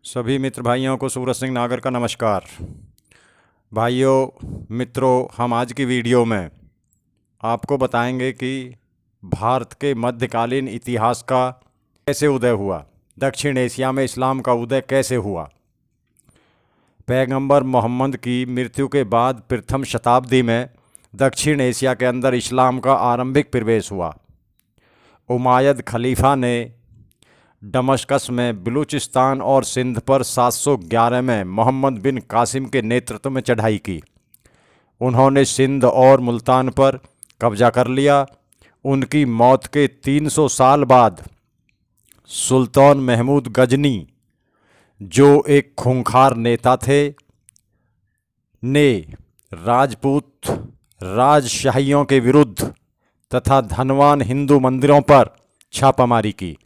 सभी मित्र भाइयों को सूरज सिंह नागर का नमस्कार। भाइयों मित्रों, हम आज की वीडियो में आपको बताएंगे कि भारत के मध्यकालीन इतिहास का कैसे उदय हुआ, दक्षिण एशिया में इस्लाम का उदय कैसे हुआ। पैगंबर मोहम्मद की मृत्यु के बाद प्रथम शताब्दी में दक्षिण एशिया के अंदर इस्लाम का आरंभिक प्रवेश हुआ। उमायद खलीफा ने दमश्कस में बलूचिस्तान और सिंध पर 711 में मोहम्मद बिन कासिम के नेतृत्व में चढ़ाई की। उन्होंने सिंध और मुल्तान पर कब्जा कर लिया। उनकी मौत के 300 साल बाद सुल्तान महमूद गजनी, जो एक खूंखार नेता थे, ने राजपूत राजशाहियों के विरुद्ध तथा धनवान हिंदू मंदिरों पर छापामारी की,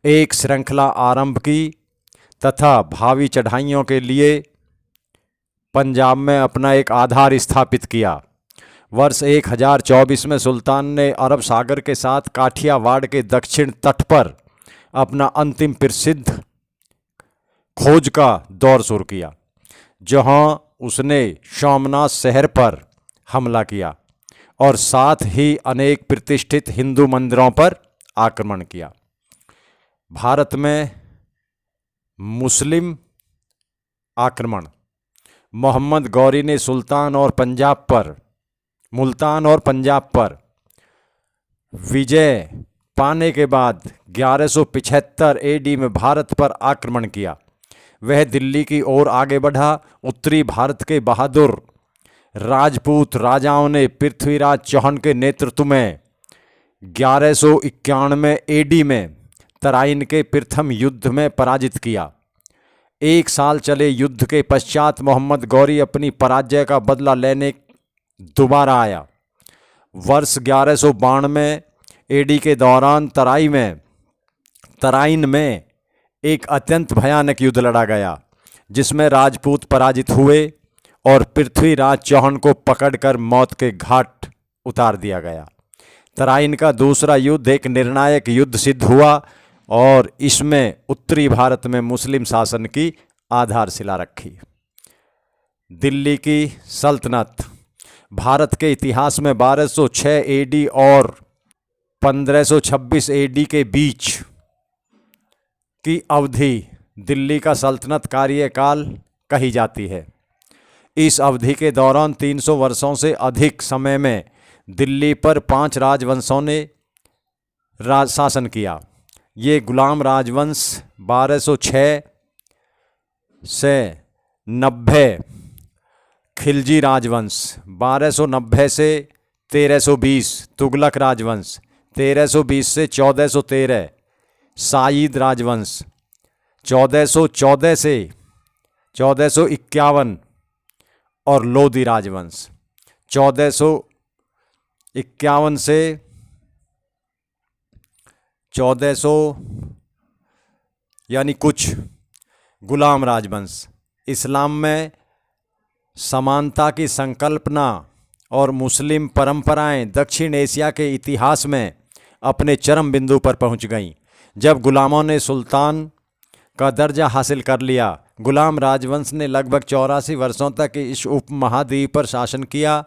एक श्रृंखला आरंभ की तथा भावी चढ़ाइयों के लिए पंजाब में अपना एक आधार स्थापित किया। वर्ष 1024 में सुल्तान ने अरब सागर के साथ काठियावाड़ के दक्षिण तट पर अपना अंतिम प्रसिद्ध खोज का दौर शुरू किया, जहां उसने सोमनाथ शहर पर हमला किया और साथ ही अनेक प्रतिष्ठित हिंदू मंदिरों पर आक्रमण किया। भारत में मुस्लिम आक्रमण। मोहम्मद गौरी ने मुल्तान और पंजाब पर विजय पाने के बाद 1175 एडी में भारत पर आक्रमण किया। वह दिल्ली की ओर आगे बढ़ा। उत्तरी भारत के बहादुर राजपूत राजाओं ने पृथ्वीराज चौहान के नेतृत्व में 1191 एडी में तराइन के प्रथम युद्ध में पराजित किया। एक साल चले युद्ध के पश्चात मोहम्मद गौरी अपनी पराजय का बदला लेने दोबारा आया। वर्ष 1192 एडी के दौरान तराइन में एक अत्यंत भयानक युद्ध लड़ा गया, जिसमें राजपूत पराजित हुए और पृथ्वीराज चौहान को पकड़कर मौत के घाट उतार दिया गया। तराइन का दूसरा युद्ध एक निर्णायक युद्ध सिद्ध हुआ और इसमें उत्तरी भारत में मुस्लिम शासन की आधारशिला रखी। दिल्ली की सल्तनत। भारत के इतिहास में 1206 एडी और 1526 एडी के बीच की अवधि दिल्ली का सल्तनत कार्यकाल कही जाती है। इस अवधि के दौरान 300 वर्षों से अधिक समय में दिल्ली पर 5 राजवंशों ने शासन किया। ये गुलाम राजवंश 1206 से 90, खिलजी राजवंश 1290 से 1320, तुगलक राजवंश 1320 से 1413, साइद राजवंश 1414 से 1451 और लोधी राजवंश 1451 से 1400 यानी कुछ गुलाम राजवंश। इस्लाम में समानता की संकल्पना और मुस्लिम परंपराएं दक्षिण एशिया के इतिहास में अपने चरम बिंदु पर पहुंच गईं। जब गुलामों ने सुल्तान का दर्जा हासिल कर लिया, गुलाम राजवंश ने लगभग 84 वर्षों तक इस उपमहाद्वीप पर शासन किया।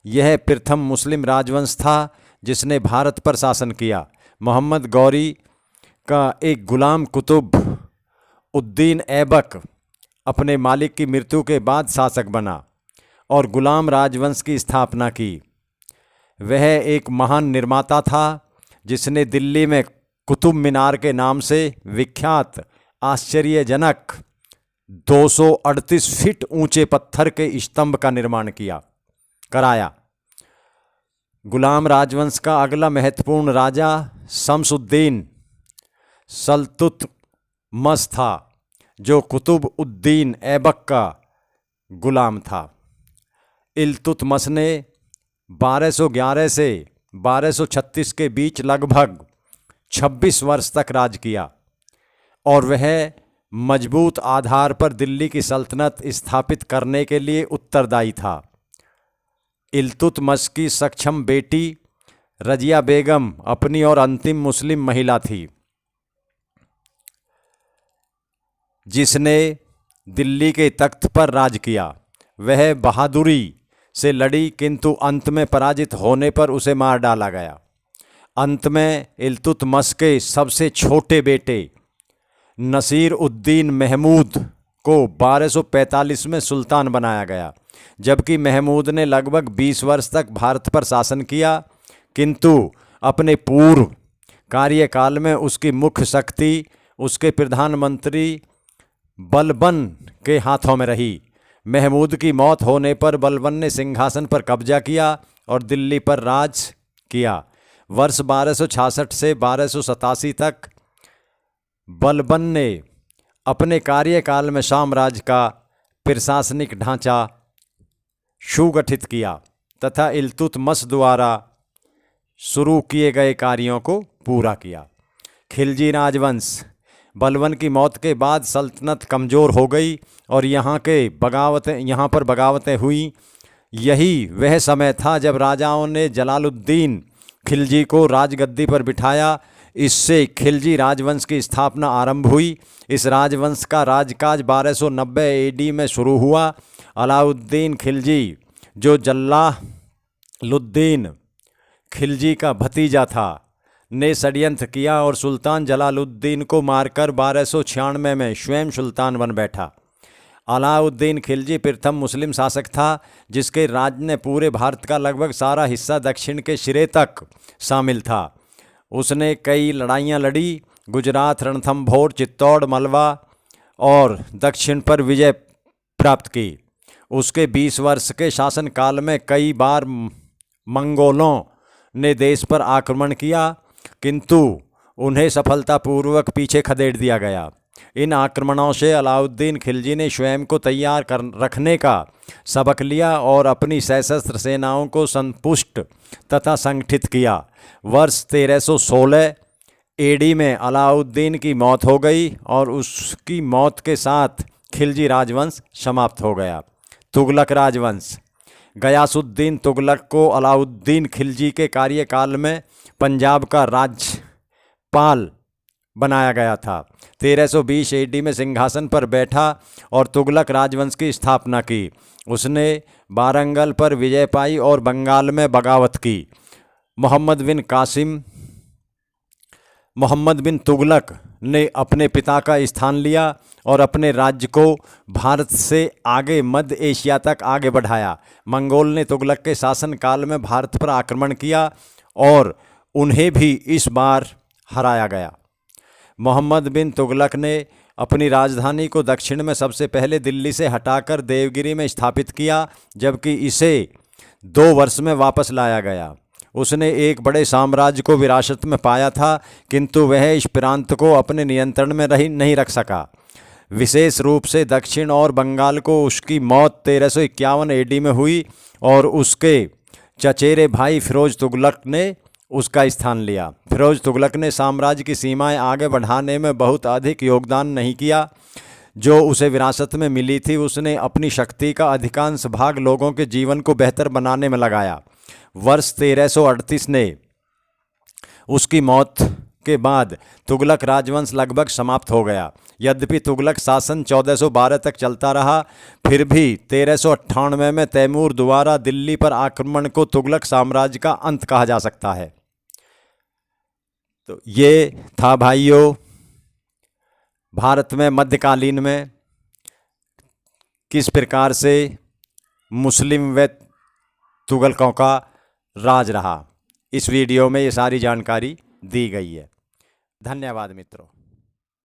यह प्रथम मुस्लिम राजवंश था जिसने भारत पर शासन किया। मोहम्मद गौरी का एक गुलाम कुतुब उद्दीन ऐबक अपने मालिक की मृत्यु के बाद शासक बना और गुलाम राजवंश की स्थापना की। वह एक महान निर्माता था जिसने दिल्ली में कुतुब मीनार के नाम से विख्यात आश्चर्यजनक 238 फीट ऊंचे पत्थर के स्तंभ का निर्माण कराया। गुलाम राजवंश का अगला महत्वपूर्ण राजा शमसुद्दीन सल्तुतमस था, जो कुतुब उद्दीन ऐबक का गुलाम था। इल्तुतमस ने 1211 से 1236 के बीच लगभग 26 वर्ष तक राज किया और वह मजबूत आधार पर दिल्ली की सल्तनत स्थापित करने के लिए उत्तरदायी था। इल्तुतमस की सक्षम बेटी रजिया बेगम अपनी और अंतिम मुस्लिम महिला थी। जिसने दिल्ली के तख्त पर राज किया। वह बहादुरी से लड़ी, किंतु अंत में पराजित होने पर उसे मार डाला गया। अंत में इल्तुतमिश के सबसे छोटे बेटे नसीर उद्दीन महमूद को 1245 में सुल्तान बनाया गया, जबकि महमूद ने लगभग 20 वर्ष तक भारत पर शासन किया, किंतु अपने पूर्व कार्यकाल में उसकी मुख्य शक्ति उसके प्रधानमंत्री बलबन के हाथों में रही। महमूद की मौत होने पर बलबन ने सिंहासन पर कब्जा किया और दिल्ली पर राज किया। वर्ष 1266 से 1287 तक बलबन ने अपने कार्यकाल में साम्राज्य का प्रशासनिक ढांचा सुगठित किया तथा इल्तुतमिश द्वारा शुरू किए गए कार्यों को पूरा किया। खिलजी राजवंश। बलबन की मौत के बाद सल्तनत कमज़ोर हो गई और यहाँ पर बगावतें हुई। यही वह समय था जब राजाओं ने जलालुद्दीन खिलजी को राजगद्दी पर बिठाया। इससे खिलजी राजवंश की स्थापना आरंभ हुई। इस राजवंश का राजकाज 1290 AD में शुरू हुआ। अलाउद्दीन खिलजी, जो जलालुद्दीन खिलजी का भतीजा था, ने षड्यंत्र किया और सुल्तान जलालुद्दीन को मारकर 1296 में स्वयं सुल्तान बन बैठा। अलाउद्दीन खिलजी प्रथम मुस्लिम शासक था जिसके राज ने पूरे भारत का लगभग सारा हिस्सा दक्षिण के सिरे तक शामिल था। उसने कई लड़ाइयाँ लड़ी, गुजरात, रणथंभौर, चित्तौड़, मलवा और दक्षिण पर विजय प्राप्त की। उसके 20 वर्ष के शासनकाल में कई बार मंगोलों ने देश पर आक्रमण किया, किंतु उन्हें सफलतापूर्वक पीछे खदेड़ दिया गया। इन आक्रमणों से अलाउद्दीन खिलजी ने स्वयं को तैयार रखने का सबक लिया और अपनी सशस्त्र सेनाओं को संपुष्ट तथा संगठित किया। वर्ष 1316 AD में अलाउद्दीन की मौत हो गई और उसकी मौत के साथ खिलजी राजवंश समाप्त हो गया। तुगलक राजवंश। गयासुद्दीन तुगलक को अलाउद्दीन खिलजी के कार्यकाल में पंजाब का राज्यपाल बनाया गया था। 1320 AD में सिंहासन पर बैठा और तुगलक राजवंश की स्थापना की। उसने वारंगल पर विजय पाई और बंगाल में बगावत की। मोहम्मद बिन तुगलक ने अपने पिता का स्थान लिया और अपने राज्य को भारत से आगे मध्य एशिया तक आगे बढ़ाया। मंगोल ने तुगलक के शासनकाल में भारत पर आक्रमण किया और उन्हें भी इस बार हराया गया। मोहम्मद बिन तुगलक ने अपनी राजधानी को दक्षिण में सबसे पहले दिल्ली से हटाकर देवगिरी में स्थापित किया, जबकि इसे 2 वर्ष में वापस लाया गया। उसने एक बड़े साम्राज्य को विरासत में पाया था, किंतु वह इस प्रांत को अपने नियंत्रण में नहीं रख सका। विशेष रूप से दक्षिण और बंगाल को उसकी मौत 1351 AD में हुई और उसके चचेरे भाई फिरोज तुगलक ने उसका स्थान लिया। फिरोज तुगलक ने साम्राज्य की सीमाएं आगे बढ़ाने में बहुत अधिक योगदान नहीं किया जो उसे विरासत में मिली थी। उसने अपनी शक्ति का अधिकांश भाग लोगों के जीवन को बेहतर बनाने में लगाया। वर्ष 1338 ने उसकी मौत के बाद तुगलक राजवंश लगभग समाप्त हो गया। यद्यपि तुगलक शासन 1412 तक चलता रहा, फिर भी 1398 में तैमूर द्वारा दिल्ली पर आक्रमण को तुगलक साम्राज्य का अंत कहा जा सकता है। तो ये था भाइयों, भारत में मध्यकालीन में किस प्रकार से मुस्लिम व तुगलकों का राज रहा। इस वीडियो में ये सारी जानकारी दी गई है। धन्यवाद मित्रों।